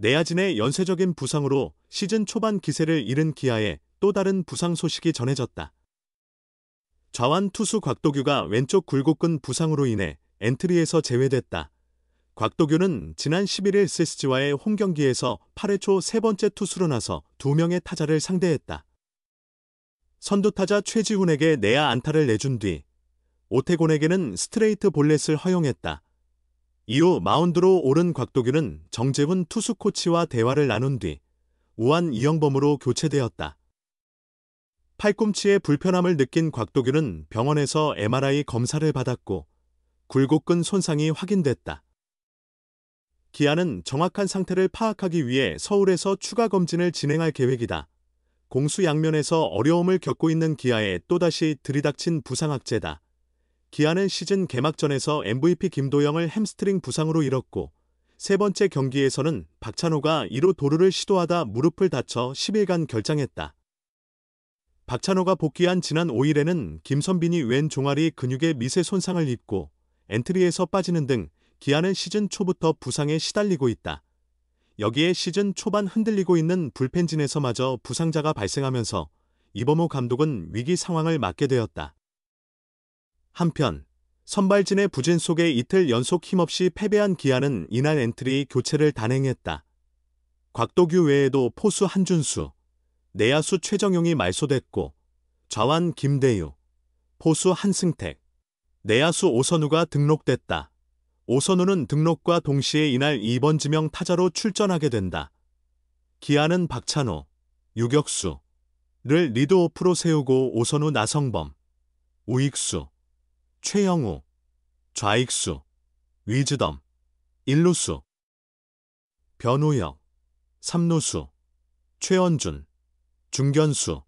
내야진의 연쇄적인 부상으로 시즌 초반 기세를 잃은 기아에 또 다른 부상 소식이 전해졌다. 좌완 투수 곽도규가 왼쪽 굴곡근 부상으로 인해 엔트리에서 제외됐다. 곽도규는 지난 11일 SSG와의 홈경기에서 8회 초 세 번째 투수로 나서 2명의 타자를 상대했다. 선두타자 최지훈에게 내야 안타를 내준 뒤 오태곤에게는 스트레이트 볼넷을 허용했다. 이후 마운드로 오른 곽도규는 정재훈 투수 코치와 대화를 나눈 뒤 우한 이영범으로 교체되었다. 팔꿈치에 불편함을 느낀 곽도규는 병원에서 MRI 검사를 받았고 굴곡근 손상이 확인됐다. 기아는 정확한 상태를 파악하기 위해 서울에서 추가 검진을 진행할 계획이다. 공수 양면에서 어려움을 겪고 있는 기아에 또다시 들이닥친 부상 악재다. 기아는 시즌 개막전에서 MVP 김도영을 햄스트링 부상으로 잃었고 세 번째 경기에서는 박찬호가 2루 도루를 시도하다 무릎을 다쳐 10일간 결장했다. 박찬호가 복귀한 지난 5일에는 김선빈이 왼 종아리 근육에 미세 손상을 입고 엔트리에서 빠지는 등 기아는 시즌 초부터 부상에 시달리고 있다. 여기에 시즌 초반 흔들리고 있는 불펜진에서마저 부상자가 발생하면서 이범호 감독은 위기 상황을 맞게 되었다. 한편 선발진의 부진 속에 이틀 연속 힘없이 패배한 기아는 이날 엔트리 교체를 단행했다. 곽도규 외에도 포수 한준수, 내야수 최정용이 말소됐고 좌완 김대유, 포수 한승택, 내야수 오선우가 등록됐다. 오선우는 등록과 동시에 이날 2번 지명 타자로 출전하게 된다. 기아는 박찬호, 유격수를 리드오프로 세우고 오선우 나성범, 우익수, 최영우, 좌익수, 위즈덤, 일루수, 변우혁, 삼루수, 최원준, 중견수,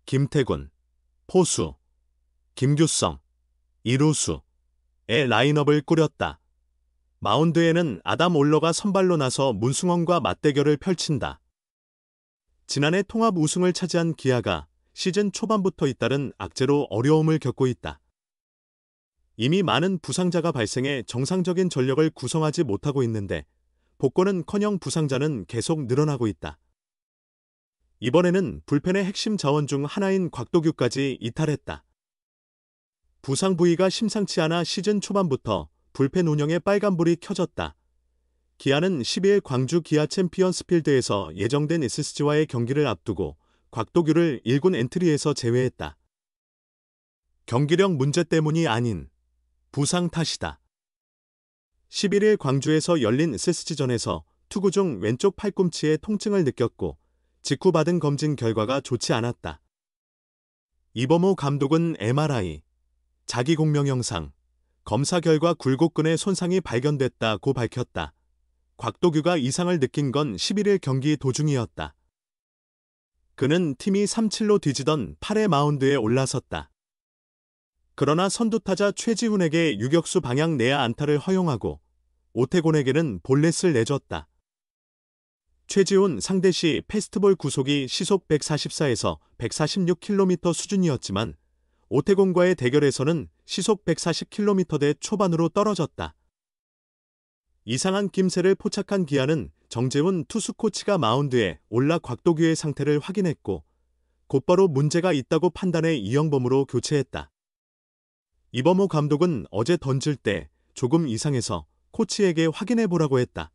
김태군, 포수, 김규성, 이루수의 라인업을 꾸렸다. 마운드에는 아담 올러가 선발로 나서 문승원과 맞대결을 펼친다. 지난해 통합 우승을 차지한 기아가 시즌 초반부터 잇따른 악재로 어려움을 겪고 있다. 이미 많은 부상자가 발생해 정상적인 전력을 구성하지 못하고 있는데 복권은커녕 부상자는 계속 늘어나고 있다. 이번에는 불펜의 핵심 자원 중 하나인 곽도규까지 이탈했다. 부상 부위가 심상치 않아 시즌 초반부터 불펜 운영에 빨간불이 켜졌다. 기아는 12일 광주 기아 챔피언스필드에서 예정된 SSG와의 경기를 앞두고 곽도규를 1군 엔트리에서 제외했다. 경기력 문제 때문이 아닌 부상 탓이다. 11일 광주에서 열린 SSG전에서 투구 중 왼쪽 팔꿈치에 통증을 느꼈고 직후 받은 검진 결과가 좋지 않았다. 이범호 감독은 MRI, 자기 공명 영상, 검사 결과 굴곡근의 손상이 발견됐다고 밝혔다. 곽도규가 이상을 느낀 건 11일 경기 도중이었다. 그는 팀이 3-7로 뒤지던 8회 마운드에 올라섰다. 그러나 선두타자 최지훈에게 유격수 방향 내야 안타를 허용하고 오태곤에게는 볼넷을 내줬다. 최지훈 상대시 패스트볼 구속이 시속 144에서 146km 수준이었지만 오태곤과의 대결에서는 시속 140km대 초반으로 떨어졌다. 이상한 낌새를 포착한 기아는 정재훈 투수 코치가 마운드에 올라 곽도규의 상태를 확인했고 곧바로 문제가 있다고 판단해 이영범으로 교체했다. 이범호 감독은 어제 던질 때 조금 이상해서 코치에게 확인해보라고 했다.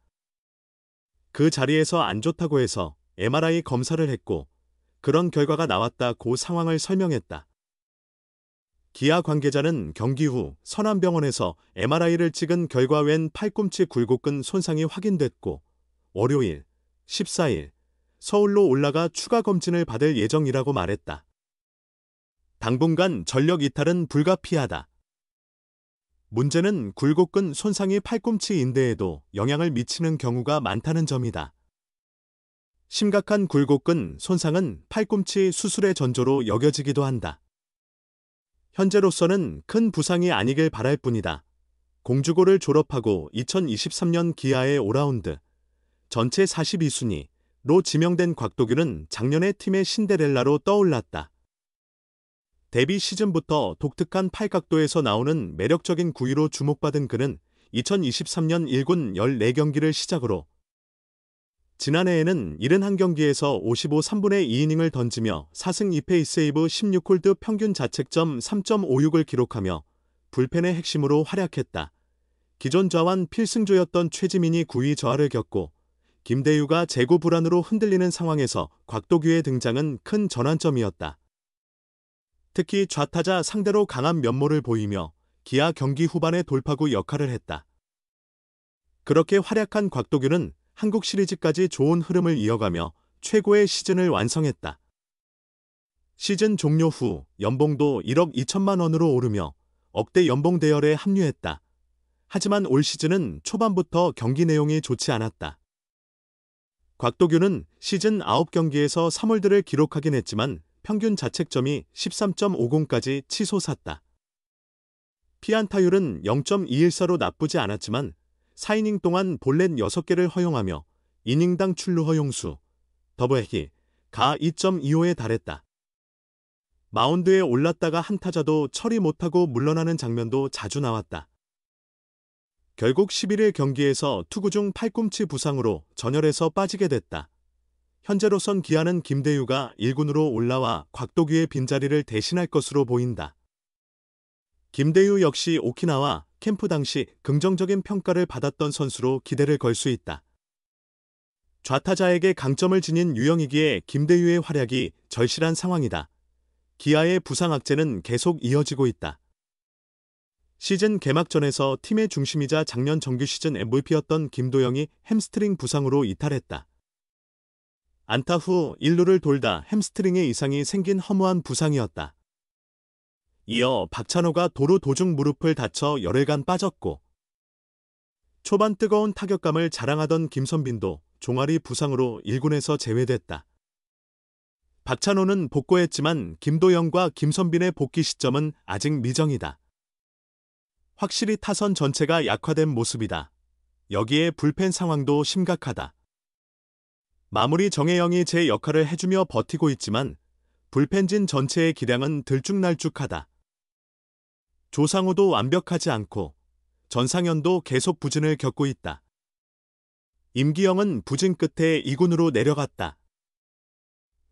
그 자리에서 안 좋다고 해서 MRI 검사를 했고 그런 결과가 나왔다고 상황을 설명했다. 기아 관계자는 경기 후 선암병원에서 MRI를 찍은 결과 왼 팔꿈치 굴곡근 손상이 확인됐고 월요일, 14일 서울로 올라가 추가 검진을 받을 예정이라고 말했다. 당분간 전력 이탈은 불가피하다. 문제는 굴곡근 손상이 팔꿈치 인대에도 영향을 미치는 경우가 많다는 점이다. 심각한 굴곡근 손상은 팔꿈치 수술의 전조로 여겨지기도 한다. 현재로서는 큰 부상이 아니길 바랄 뿐이다. 공주고를 졸업하고 2023년 기아의 올라운드 전체 42순위로 지명된 곽도규는 작년에 팀의 신데렐라로 떠올랐다. 데뷔 시즌부터 독특한 팔각도에서 나오는 매력적인 구위로 주목받은 그는 2023년 1군 14경기를 시작으로 지난해에는 71경기에서 55 3분의 2이닝을 던지며 4승 2패 2세이브 16홀드 평균 자책점 3.56을 기록하며 불펜의 핵심으로 활약했다. 기존 좌완 필승조였던 최지민이 9위 저하를 겪고 김대유가 재고 불안으로 흔들리는 상황에서 곽도규의 등장은 큰 전환점이었다. 특히 좌타자 상대로 강한 면모를 보이며 기아 경기 후반의 돌파구 역할을 했다. 그렇게 활약한 곽도규는 한국 시리즈까지 좋은 흐름을 이어가며 최고의 시즌을 완성했다. 시즌 종료 후 연봉도 1억 2천만 원으로 오르며 억대 연봉 대열에 합류했다. 하지만 올 시즌은 초반부터 경기 내용이 좋지 않았다. 곽도규는 시즌 9경기에서 3홀드를 기록하긴 했지만 평균 자책점이 13.50까지 치솟았다. 피안타율은 0.214로 나쁘지 않았지만 4이닝 동안 볼넷 6개를 허용하며 이닝당 출루 허용수, 더블헤기, 가 2.25에 달했다. 마운드에 올랐다가 한 타자도 처리 못하고 물러나는 장면도 자주 나왔다. 결국 11일 경기에서 투구 중 팔꿈치 부상으로 전열에서 빠지게 됐다. 현재로선 기아는 김대유가 1군으로 올라와 곽도규의 빈자리를 대신할 것으로 보인다. 김대유 역시 오키나와 캠프 당시 긍정적인 평가를 받았던 선수로 기대를 걸 수 있다. 좌타자에게 강점을 지닌 유형이기에 김대유의 활약이 절실한 상황이다. 기아의 부상 악재는 계속 이어지고 있다. 시즌 개막전에서 팀의 중심이자 작년 정규 시즌 MVP였던 김도영이 햄스트링 부상으로 이탈했다. 안타 후 1루를 돌다 햄스트링에 이상이 생긴 허무한 부상이었다. 이어 박찬호가 도루 도중 무릎을 다쳐 열흘간 빠졌고 초반 뜨거운 타격감을 자랑하던 김선빈도 종아리 부상으로 1군에서 제외됐다. 박찬호는 복구했지만 김도영과 김선빈의 복귀 시점은 아직 미정이다. 확실히 타선 전체가 약화된 모습이다. 여기에 불펜 상황도 심각하다. 마무리 정혜영이 제 역할을 해주며 버티고 있지만 불펜진 전체의 기량은 들쭉날쭉하다. 조상우도 완벽하지 않고 전상현도 계속 부진을 겪고 있다. 임기영은 부진 끝에 2군으로 내려갔다.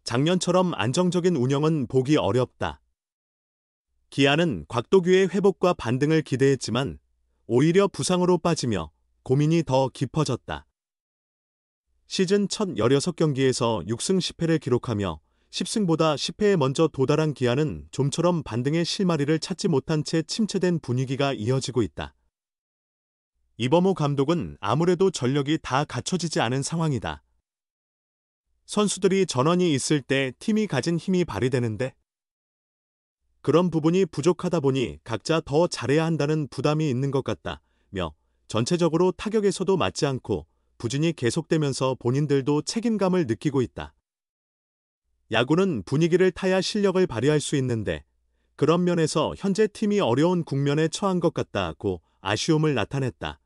작년처럼 안정적인 운영은 보기 어렵다. 기아는 곽도규의 회복과 반등을 기대했지만 오히려 부상으로 빠지며 고민이 더 깊어졌다. 시즌 첫 16경기에서 6승 10패를 기록하며 10승보다 10패에 먼저 도달한 기아는 좀처럼 반등의 실마리를 찾지 못한 채 침체된 분위기가 이어지고 있다. 이범호 감독은 아무래도 전력이 다 갖춰지지 않은 상황이다. 선수들이 전원이 있을 때 팀이 가진 힘이 발휘되는데 그런 부분이 부족하다 보니 각자 더 잘해야 한다는 부담이 있는 것 같다며 전체적으로 타격에서도 맞지 않고 부진이 계속되면서 본인들도 책임감을 느끼고 있다. 야구는 분위기를 타야 실력을 발휘할 수 있는데 그런 면에서 현재 팀이 어려운 국면에 처한 것 같다고 아쉬움을 나타냈다.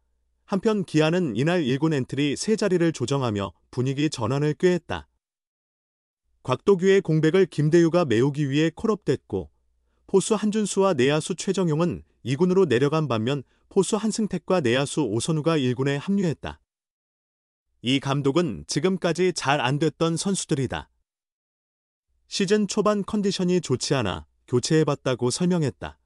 한편 기아는 이날 1군 엔트리 3자리를 조정하며 분위기 전환을 꾀했다. 곽도규의 공백을 김대유가 메우기 위해 콜업됐고 포수 한준수와 내야수 최정용은 2군으로 내려간 반면 포수 한승택과 내야수 오선우가 1군에 합류했다. 이 감독은 지금까지 잘 안 됐던 선수들이다. 시즌 초반 컨디션이 좋지 않아 교체해봤다고 설명했다.